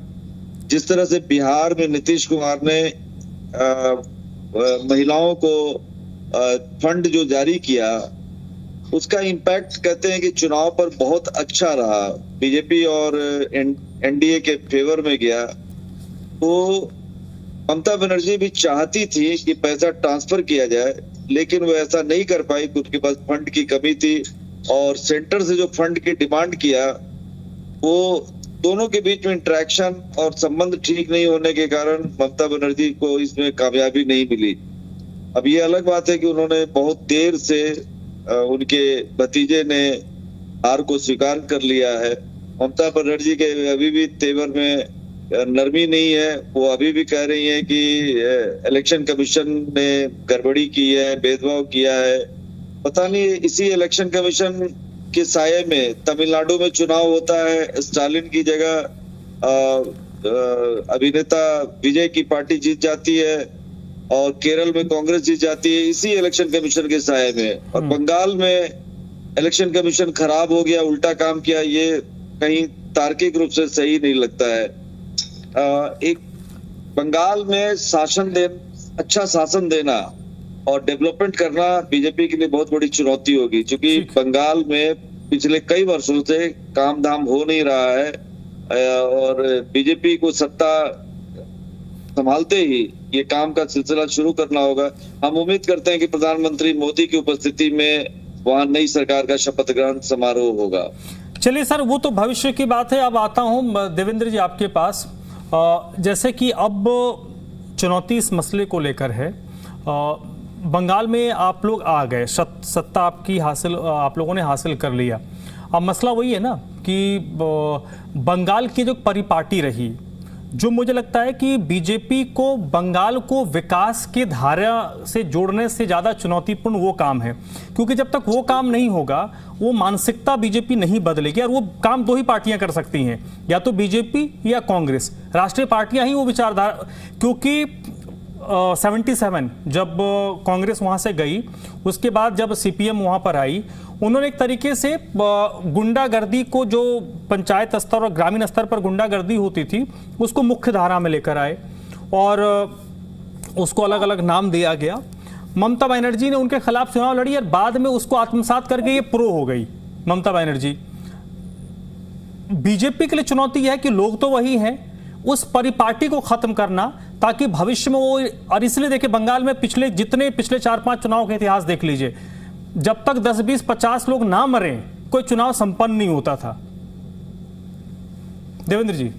जिस तरह से बिहार में नीतीश कुमार ने महिलाओं को फंड जो जारी किया, उसका इम्पैक्ट कहते हैं कि चुनाव पर बहुत अच्छा रहा। बीजेपी और एनडीए के फेवर में गया। तो ममता बनर्जी भी चाहती थी कि पैसा ट्रांसफर किया जाए, लेकिन वो ऐसा नहीं कर पाई क्योंकि उनके पास फंड की कमी थी। और सेंटर से जो फंड की डिमांड किया, वो दोनों के बीच में इंटरेक्शन और संबंध ठीक नहीं होने के कारण ममता बनर्जी को इसमें कामयाबी नहीं मिली। अब ये अलग बात है कि उन्होंने बहुत देर से उनके भतीजे ने हार को स्वीकार कर लिया है। ममता बनर्जी के अभी भी तेवर में नरमी नहीं है। वो अभी भी कह रही हैं कि इलेक्शन कमीशन ने गड़बड़ी की है, भेदभाव किया है। पता नहीं इसी इलेक्शन कमीशन के साये में तमिलनाडु में चुनाव होता है, स्टालिन की जगह अभिनेता विजय की पार्टी जीत जाती है और केरल में कांग्रेस जीत जाती है इसी इलेक्शन कमीशन के साये में। और बंगाल में इलेक्शन कमीशन खराब हो गया, उल्टा काम किया, ये कहीं तार्किक रूप से सही नहीं लगता है। एक बंगाल में अच्छा शासन देना और डेवलपमेंट करना बीजेपी के लिए बहुत बड़ी चुनौती होगी, क्योंकि बंगाल में पिछले कई वर्षों से काम धाम हो नहीं रहा है और बीजेपी को सत्ता संभालते ही ये काम का सिलसिला शुरू करना होगा। हम उम्मीद करते हैं कि प्रधानमंत्री मोदी की उपस्थिति में वहां नई सरकार का शपथ ग्रहण समारोह होगा। चलिए सर, वो तो भविष्य की बात है। अब आता हूं देवेंद्र जी आपके पास। जैसे कि अब चुनौती इस मसले को लेकर है, बंगाल में आप लोग आ गए, सत्ता आपकी हासिल, आप लोगों ने हासिल कर लिया। अब मसला वही है ना कि बंगाल की जो परिपाटी रही, जो मुझे लगता है कि बीजेपी को बंगाल को विकास के धारा से जोड़ने से ज़्यादा चुनौतीपूर्ण वो काम है, क्योंकि जब तक वो काम नहीं होगा, वो मानसिकता बीजेपी नहीं बदलेगी। और वो काम दो ही पार्टियां कर सकती हैं, या तो बीजेपी या कांग्रेस। राष्ट्रीय पार्टियां ही वो विचारधारा, क्योंकि 77 जब कांग्रेस वहां से गई, उसके बाद जब सीपीएम वहां पर आई, उन्होंने एक तरीके से गुंडागर्दी को, जो पंचायत स्तर और ग्रामीण स्तर पर गुंडागर्दी होती थी, उसको मुख्य धारा में लेकर आए और उसको अलग अलग नाम दिया गया। ममता बनर्जी ने उनके खिलाफ चुनाव लड़ी और बाद में उसको आत्मसात करके ये प्रो हो गई ममता बनर्जी। बीजेपी के लिए चुनौती यह है कि लोग तो वही हैं, उस परिपाटी को खत्म करना, ताकि भविष्य में वो, और इसलिए देखिए बंगाल में पिछले 4-5 चुनाव का इतिहास देख लीजिए, जब तक 10, 20, 50 लोग ना मरे कोई चुनाव संपन्न नहीं होता था। देवेंद्र जी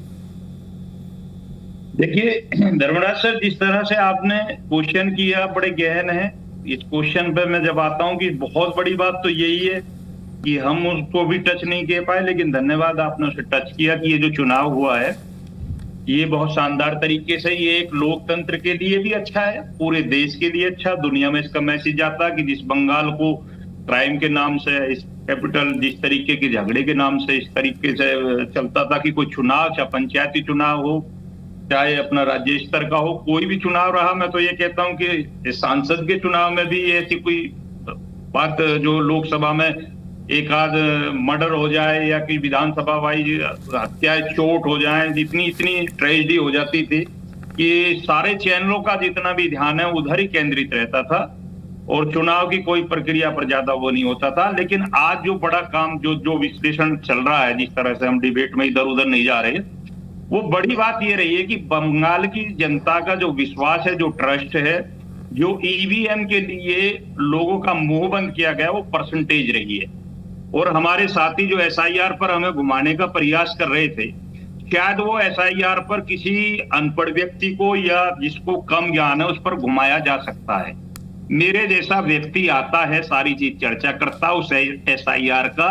देखिए धर्मराज सर, जिस तरह से आपने क्वेश्चन किया बड़े गहन है। इस क्वेश्चन पे मैं जब आता हूं कि बहुत बड़ी बात तो यही है कि हम उसको भी टच नहीं कर पाए, लेकिन धन्यवाद आपने उसे टच किया कि ये जो चुनाव हुआ है ये बहुत शानदार तरीके से, ये एक लोकतंत्र के लिए भी अच्छा है, पूरे देश के लिए अच्छा। दुनिया में इसका मैसेज आता है कि जिस बंगाल को क्राइम के नाम से, इस कैपिटल जिस तरीके के झगड़े के नाम से इस तरीके से चलता था कि कोई चुनाव, चाहे पंचायती चुनाव हो चाहे अपना राज्य स्तर का हो, कोई भी चुनाव रहा, मैं तो ये कहता हूं कि सांसद के चुनाव में भी ऐसी कोई बात जो लोकसभा में एक आध मर्डर हो जाए या कि विधानसभा वाइज हत्याएं, चोट हो जाए, इतनी ट्रेजेडी हो जाती थी कि सारे चैनलों का जितना भी ध्यान है उधर ही केंद्रित रहता था और चुनाव की कोई प्रक्रिया पर ज्यादा वो नहीं होता था। लेकिन आज जो बड़ा काम जो विश्लेषण चल रहा है, जिस तरह से हम डिबेट में इधर उधर नहीं जा रहे, वो बड़ी बात ये रही है कि बंगाल की जनता का जो विश्वास है, जो ट्रस्ट है, जो ईवीएम के लिए लोगों का मुंह बंद किया गया, वो परसेंटेज रही है। और हमारे साथी जो एसआईआर पर हमें घुमाने का प्रयास कर रहे थे, शायद वो एसआईआर पर किसी अनपढ़ व्यक्ति को या जिसको कम ज्ञान है उस पर घुमाया जा सकता है। मेरे जैसा व्यक्ति आता है, सारी चीज चर्चा करता उस एसआईआर का,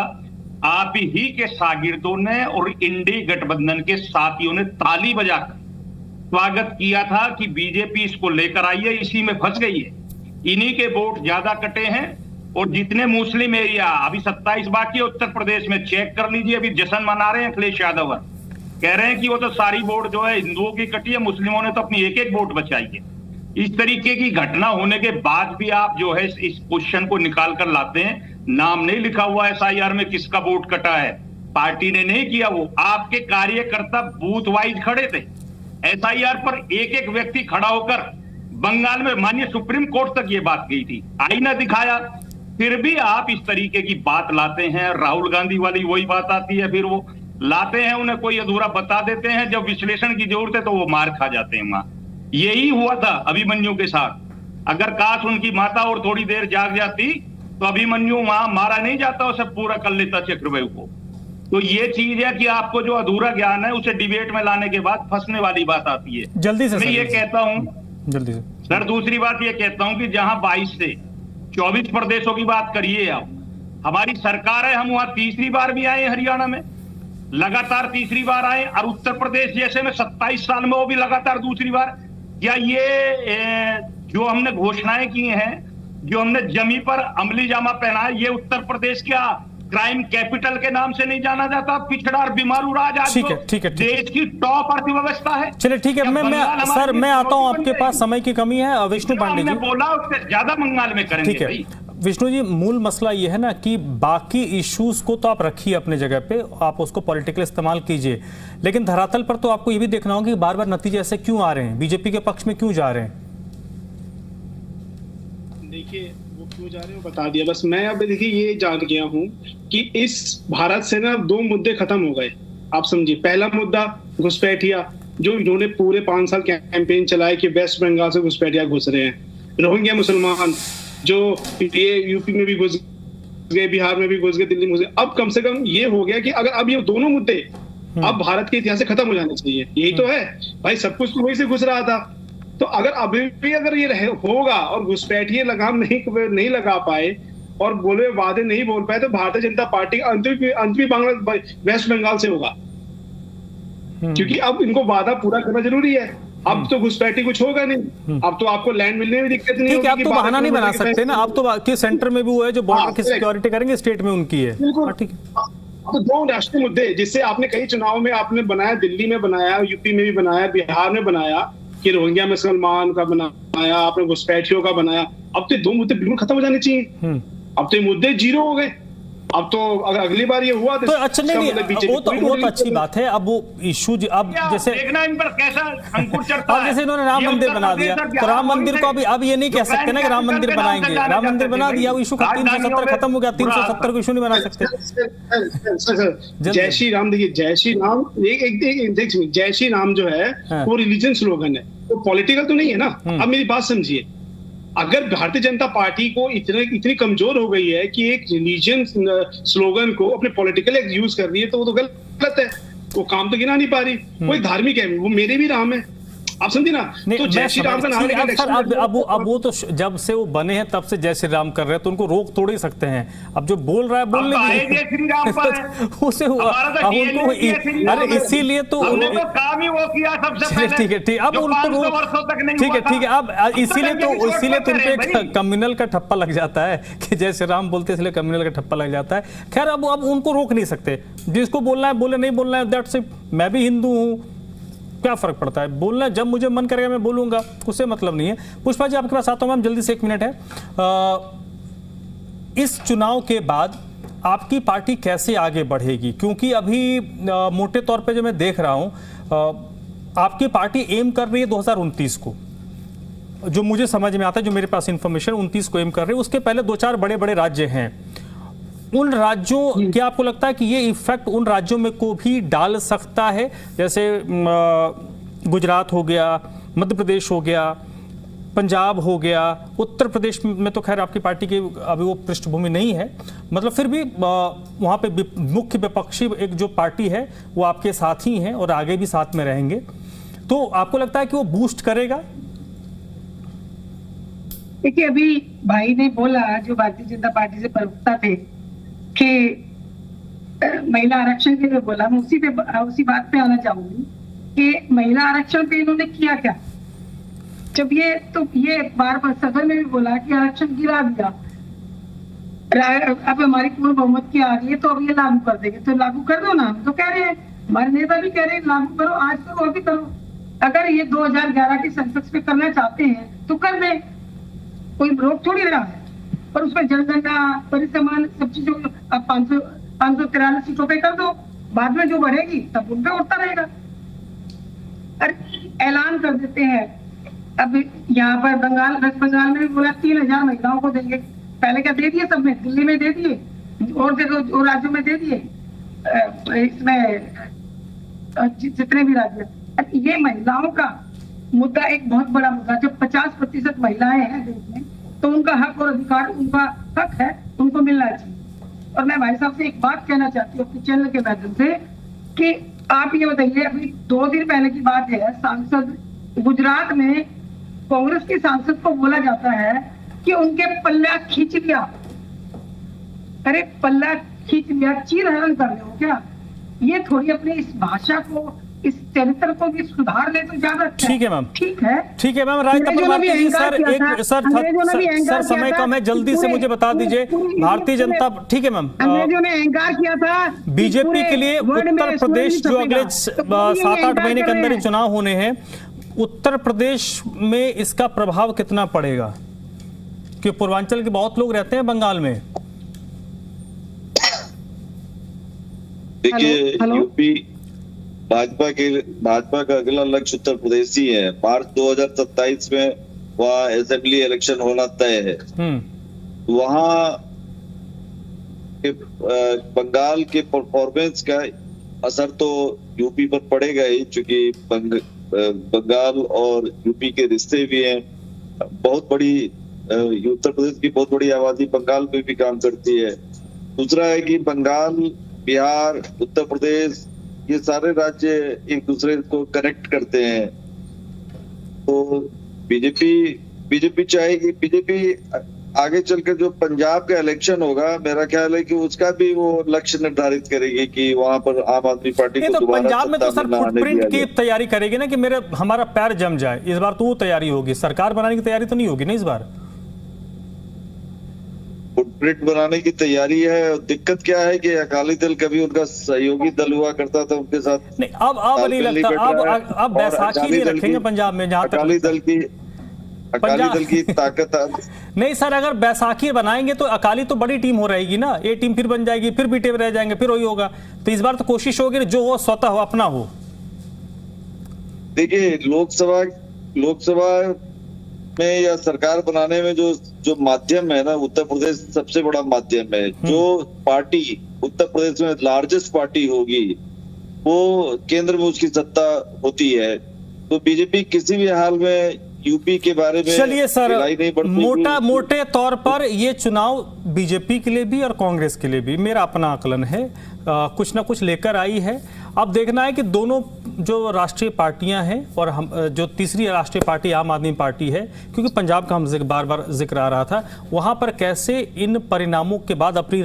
आप ही के शागिर्दों ने और इंडी गठबंधन के साथियों ने ताली बजाकर स्वागत किया था कि बीजेपी इसको लेकर आई है, इसी में फंस गई है, इन्हीं के वोट ज्यादा कटे हैं। और जितने मुस्लिम एरिया अभी 27 बाकी उत्तर प्रदेश में, चेक कर लीजिए, अभी जश्न मना रहे हैं अखिलेश यादव, कह रहे हैं कि वो तो सारी वोट जो है हिंदुओं की कटी है, मुस्लिमों ने तो अपनी एक एक वोट बचाई है। इस तरीके की घटना होने के बाद भी आप जो है इस क्वेश्चन को निकाल कर लाते हैं। नाम नहीं लिखा हुआ एसआईआर में किसका वोट कटा है, पार्टी ने नहीं किया, वो आपके कार्यकर्ता बूथ वाइज खड़े थे। एसआईआर पर एक एक व्यक्ति खड़ा होकर बंगाल में माननीय सुप्रीम कोर्ट तक ये बात गई थी, आईना दिखाया, फिर भी आप इस तरीके की बात लाते हैं। राहुल गांधी वाली वही बात आती है, फिर वो लाते हैं, उन्हें कोई अधूरा बता देते हैं, जब विश्लेषण की जरूरत है तो वो मार खा जाते हैं। वहां यही हुआ था अभिमन्यु के साथ। अगर काश उनकी माता और थोड़ी देर जाग जाती तो अभिमन्यु वहां मारा नहीं जाता, उसे पूरा कर लेता चक्रव्यूह को। तो ये चीज है कि आपको जो अधूरा ज्ञान है उसे डिबेट में लाने के बाद फंसने वाली बात आती है। जल्दी से मैं ये कहता हूं, जल्दी से सर, दूसरी बात ये कहता हूं कि जहां 22 से 24 प्रदेशों की बात करिए आप, हमारी सरकार है, हम वहां तीसरी बार भी आए, हरियाणा में लगातार तीसरी बार आए, और उत्तर प्रदेश जैसे में 27 साल में वो भी लगातार दूसरी बार। क्या ये जो हमने घोषणाएं की हैं, जो हमने जमी पर अमली जामा पहना है, ये उत्तर प्रदेश क्या क्राइम कैपिटल के नाम से नहीं जाना जाता? पिछड़ा और बीमारू राज आज ठीक है, देश की टॉप अर्थव्यवस्था है। चलिए ठीक है, मैं आता हूं, आपके पास समय की कमी है। विष्णु पांडे जी, बोला उससे ज्यादा बंगाल में करेंगे। ठीक है विष्णु जी, मूल मसला ये है ना कि बाकी इश्यूज को तो आप रखिए अपने जगह पे, आप उसको पॉलिटिकल इस्तेमाल कीजिए, लेकिन धरातल पर तो आपको ये भी देखना होगा कि बार बार नतीजे ऐसे क्यों आ रहे हैं, बीजेपी के पक्ष में क्यों जा रहे हैं। देखिए वो क्यों जा रहे हैं बता दिया, बस मैं अब देखिए ये जान गया हूं कि इस भारत से ना 2 मुद्दे खत्म हो गए। आप समझिए, पहला मुद्दा घुसपैठिया, जो इन्होंने पूरे 5 साल कैंपेन चलाया कि वेस्ट बंगाल से घुसपैठिया घुस रहे हैं। रोहिंग्या मुसलमान जो ये यूपी में भी घुस गए, बिहार में भी घुस गए, दिल्ली में घुस गए। अब कम से कम ये हो गया कि अगर अब ये दोनों मुद्दे अब भारत के इतिहास से खत्म हो जाने चाहिए। यही तो है भाई, सब कुछ तो वही से घुस रहा था। तो अगर अभी भी अगर ये होगा और घुसपैठिए लगाम नहीं लगा पाए और बोले वादे नहीं बोल पाए, तो भारतीय जनता पार्टी का अंत भी वेस्ट बंगाल से होगा, क्योंकि अब इनको वादा पूरा करना जरूरी है। अब तो घुसपैठी कुछ होगा नहीं, अब तो आपको लैंड मिलने में दिक्कत नहीं होगी। आप तो बहाना नहीं बना सकते ना, आप तो सेंटर में भी वो है जो बॉर्डर की सिक्योरिटी करेंगे, स्टेट में उनकी है। ठीक है, तो 2 राष्ट्रीय मुद्दे जिससे आपने कई चुनाव में आपने बनाया, दिल्ली में बनाया, यूपी में भी बनाया, बिहार में बनाया, कि रोहिंग्या मुसलमान का बनाया, आपने घुसपैठियों का बनाया। अब तो 2 मुद्दे बिल्कुल खत्म हो जाने चाहिए। अब तो ये मुद्दे 0 हो गए। अब तो अगर अगली बार ये हुआ तो अच्छा नहीं, वो तो अच्छी बात है। अब वो इशू अब जैसे देखना इन पर कैसा अंकुर चढ़ता है। अब जैसे इन्होंने राम मंदिर बना दिया, तो राम मंदिर को अब ये नहीं कह सकते ना कि राम मंदिर बनाएंगे। राम मंदिर बना दिया, वो इशू 370 खत्म हो गया, 370 को इशू नहीं बना सकते। जय श्री राम, देखिए जय श्री राम जय श्री राम जो है वो रिलीजन स्लोगन है, वो पॉलिटिकल तो नहीं है ना। अब मेरी बात समझिए, अगर भारतीय जनता पार्टी को इतनी कमजोर हो गई है कि एक रिलीजन स्लोगन को अपने पॉलिटिकल यूज कर रही है, तो वो तो गलत है, वो काम तो गिना नहीं पा रही। वो एक धार्मिक है, वो मेरे भी राम है, आप समझे ना। नहीं, तो जय श्री राम का नाम लेकर अब वो तो जब से वो बने हैं तब से जय श्री राम कर रहे हैं, तो उनको रोक थोड़ ही सकते हैं। अब जो बोल रहा है बोलने जय श्री राम पर उसे उनको, अरे इसीलिए तो काम ही वो किया सबसे पहले। ठीक है, ठीक, अब उनको ठीक है, अब इसीलिए तो उनपे कम्युनल का ठप्पा लग जाता है कि जय श्री राम बोलते इसलिए कम्युनल का ठप्पा लग जाता है। खैर, अब उनको रोक नहीं सकते, जिसको बोलना है बोले, नहीं बोलना है दैट्स इट। मैं भी हिंदू हूँ, क्या फर्क पड़ता है, बोलना जब मुझे मन करेगा मैं बोलूंगा, उससे मतलब नहीं है। पुष्पा जी आपके पास आता हूं मैम, जल्दी से 1 मिनट है। इस चुनाव के बाद आपकी पार्टी कैसे आगे बढ़ेगी, क्योंकि अभी मोटे तौर पे जो मैं देख रहा हूं, आपकी पार्टी एम कर रही है 2029 को, जो मुझे समझ में आता है, जो मेरे पास इंफॉर्मेशन 29 को एम कर रही है। उसके पहले 2-4 बड़े बड़े राज्य हैं, उन राज्यों, क्या आपको लगता है कि ये इफेक्ट उन राज्यों में को भी डाल सकता है, जैसे गुजरात हो गया, मध्य प्रदेश हो गया, पंजाब हो गया, उत्तर प्रदेश में तो खैर आपकी पार्टी की अभी वो पृष्ठभूमि नहीं है, मतलब फिर भी वहाँ पे मुख्य विपक्षी एक जो पार्टी है वो आपके साथ ही हैं और आगे भी साथ में रहेंगे, तो आपको लगता है कि वो बूस्ट करेगा? देखिए, अभी भाई ने बोला, जो भारतीय जनता पार्टी से प्रवक्ता थे, कि महिला आरक्षण के लिए बोला, मैं उसी बात पे आना चाहूंगी कि महिला आरक्षण पे इन्होंने किया क्या। जब ये बार बार सदन में भी बोला कि आरक्षण गिरा दिया, अब हमारी पूर्ण बहुमत की आ रही है तो अब ये लागू कर देंगे, तो लागू कर दो ना। हम तो कह रहे हैं, हमारे नेता भी कह रहे हैं लागू करो, आज करो, अभी करो। अगर ये 2011 की सेंसस पे करना चाहते हैं तो कर दें, कोई रोक थोड़ी रहा है। और उसमें जनगणना, परिसमान, सब चीजों अब 543 सीटों पे कर दो, बाद में जो बढ़ेगी तब उन पे उठता रहेगा। अरे ऐलान कर देते हैं, अब यहाँ पर वेस्ट बंगाल में भी बोला 3000 महिलाओं को देंगे, पहले क्या दे दिए, सब में दिल्ली में दे दिए और राज्यों में दे दिए, इसमें जितने भी राज्य। ये महिलाओं का मुद्दा एक बहुत बड़ा मुद्दा, जब 50% महिलाएं हैं देश में, तो उनका हक और अधिकार, उनका हक है, उनको मिलना चाहिए। और मैं भाई साहब से एक बात कहना चाहती हूँ अपने चैनल के माध्यम से कि आप ये बताइए, अभी 2 दिन पहले की बात है, सांसद गुजरात में कांग्रेस के सांसद को बोला जाता है कि उनके पल्ला खींच लिया। अरे पल्ला खींच लिया, चीरहरण कर रहे हो क्या? ये थोड़ी अपनी इस भाषा को, इस चरित्र को भी सुधार ले तो ज्यादा अच्छा। ठीक है मैम, ठीक है, ठीक है मैम, राय सर समय कम है, जल्दी से मुझे बता दीजिए, भारतीय जनता, ठीक है मैम, अंग्रेजों ने अहंकार किया था बीजेपी के लिए उत्तर प्रदेश जो अगले 7-8 महीने के अंदर चुनाव होने हैं, उत्तर प्रदेश में इसका प्रभाव कितना पड़ेगा? कि पूर्वांचल के बहुत लोग रहते हैं बंगाल में। देखिए, यूपी भाजपा का अगला लक्ष्य उत्तर प्रदेश ही है। मार्च 2027 में वहाँ असेंबली इलेक्शन होना तय है। वहाँ बंगाल के परफॉर्मेंस का असर तो यूपी पर पड़ेगा ही, क्योंकि बंगाल और यूपी के रिश्ते भी हैं। बहुत बड़ी उत्तर प्रदेश की बहुत बड़ी आबादी बंगाल में भी काम करती है। दूसरा है कि बंगाल, बिहार, उत्तर प्रदेश, ये सारे राज्य एक दूसरे को कनेक्ट करते हैं। तो बीजेपी चाहेगी, बीजेपी आगे चलकर जो पंजाब का इलेक्शन होगा, मेरा ख्याल है कि उसका भी वो लक्ष्य निर्धारित करेगी कि वहां पर आम आदमी पार्टी को दोबारा पंजाब में तो सर फुटप्रिंट की तैयारी करेगी ना, कि हमारा पैर जम जाए। इस बार तो वो तैयारी होगी, सरकार बनाने की तैयारी तो नहीं होगी ना इस बार। फुटप्रिंट बनाने की तैयारी है। दिक्कत क्या है कि अकाली दल कभी उनका सहयोगी दल हुआ करता था, उनके साथ नहीं, अब नहीं लगता, अब बैसाखी नहीं रखेंगे पंजाब में, जहां अकाली दल की ताकत नहीं सर, अगर बैसाखी बनाएंगे तो अकाली तो बड़ी टीम हो रहेगी ना, ये टीम फिर बन जाएगी, फिर बीटे रह जाएंगे, फिर वही होगा। तो इस बार तो कोशिश होगी जो वो स्वतः हो, अपना हो। देखिए, लोकसभा में या सरकार बनाने में जो माध्यम है ना, उत्तर प्रदेश सबसे बड़ा माध्यम है। जो पार्टी उत्तर प्रदेश में लार्जेस्ट पार्टी होगी, वो केंद्र में उसकी सत्ता होती है। तो बीजेपी किसी भी हाल में यूपी के बारे में, चलिए सर, मोटे तौर पर ये चुनाव बीजेपी के लिए भी और कांग्रेस के लिए भी, मेरा अपना आकलन है, कुछ ना कुछ लेकर आई है। अब देखना है कि दोनों जो राष्ट्रीय पार्टियां हैं और हम जो तीसरी राष्ट्रीय पार्टी आम आदमी पार्टी है, क्योंकि पंजाब का हम बार बार जिक्र आ रहा था, वहां पर कैसे इन परिणामों के बाद अपनी